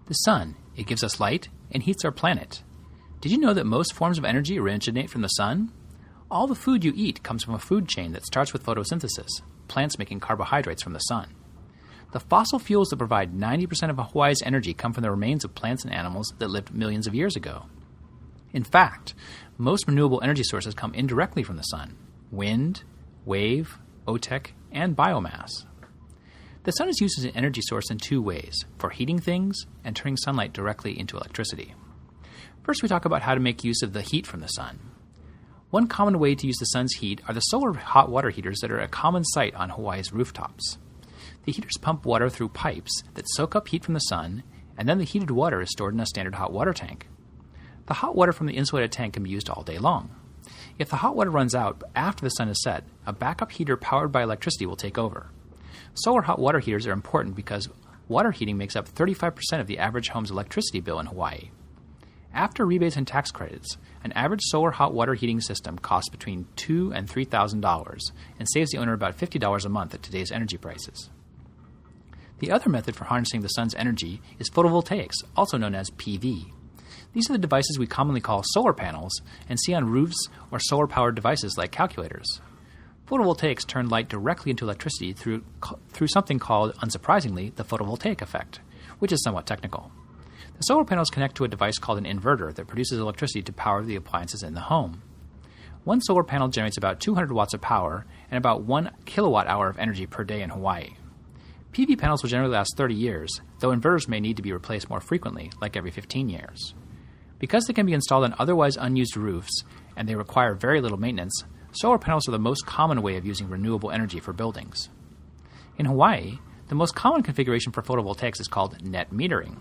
The sun, it gives us light and heats our planet. Did you know that most forms of energy originate from the sun? All the food you eat comes from a food chain that starts with photosynthesis, plants making carbohydrates from the sun. The fossil fuels that provide 90% of Hawaii's energy come from the remains of plants and animals that lived millions of years ago. In fact, most renewable energy sources come indirectly from the sun: wind, wave, OTEC, and biomass. The sun is used as an energy source in two ways: for heating things and turning sunlight directly into electricity. First, we talk about how to make use of the heat from the sun. One common way to use the sun's heat are the solar hot water heaters that are a common sight on Hawaii's rooftops. The heaters pump water through pipes that soak up heat from the sun, and then the heated water is stored in a standard hot water tank. The hot water from the insulated tank can be used all day long. If the hot water runs out after the sun is set, a backup heater powered by electricity will take over. Solar hot water heaters are important because water heating makes up 35% of the average home's electricity bill in Hawaii. After rebates and tax credits, an average solar hot water heating system costs between $2,000 and $3,000 and saves the owner about $50 a month at today's energy prices. The other method for harnessing the sun's energy is photovoltaics, also known as PV. These are the devices we commonly call solar panels and see on roofs or solar-powered devices like calculators. Photovoltaics turn light directly into electricity through something called, unsurprisingly, the photovoltaic effect, which is somewhat technical. The solar panels connect to a device called an inverter that produces electricity to power the appliances in the home. One solar panel generates about 200 watts of power and about 1 kilowatt hour of energy per day in Hawaii. PV panels will generally last 30 years, though inverters may need to be replaced more frequently, like every 15 years. Because they can be installed on otherwise unused roofs and they require very little maintenance, solar panels are the most common way of using renewable energy for buildings. In Hawaii, the most common configuration for photovoltaics is called net metering.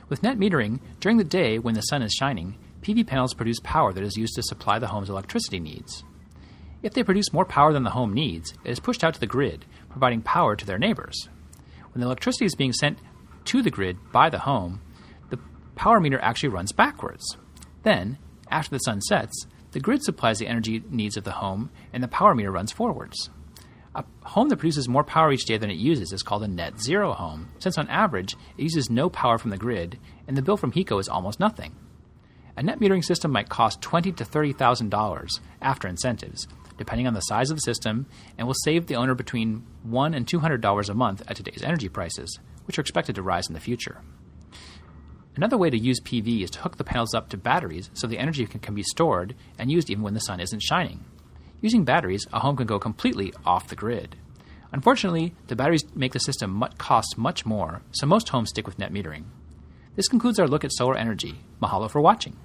With net metering, during the day when the sun is shining, PV panels produce power that is used to supply the home's electricity needs. If they produce more power than the home needs, it is pushed out to the grid, providing power to their neighbors. When the electricity is being sent to the grid by the home, the power meter actually runs backwards. Then, after the sun sets, the grid supplies the energy needs of the home and the power meter runs forwards. A home that produces more power each day than it uses is called a net zero home, since on average it uses no power from the grid and the bill from HECO is almost nothing. A net metering system might cost $20,000 to $30,000 after incentives, depending on the size of the system, and will save the owner between $100 and $200 a month at today's energy prices, which are expected to rise in the future. Another way to use PV is to hook the panels up to batteries so the energy can be stored and used even when the sun isn't shining. Using batteries, a home can go completely off the grid. Unfortunately, the batteries make the system cost much more, so most homes stick with net metering. This concludes our look at solar energy. Mahalo for watching.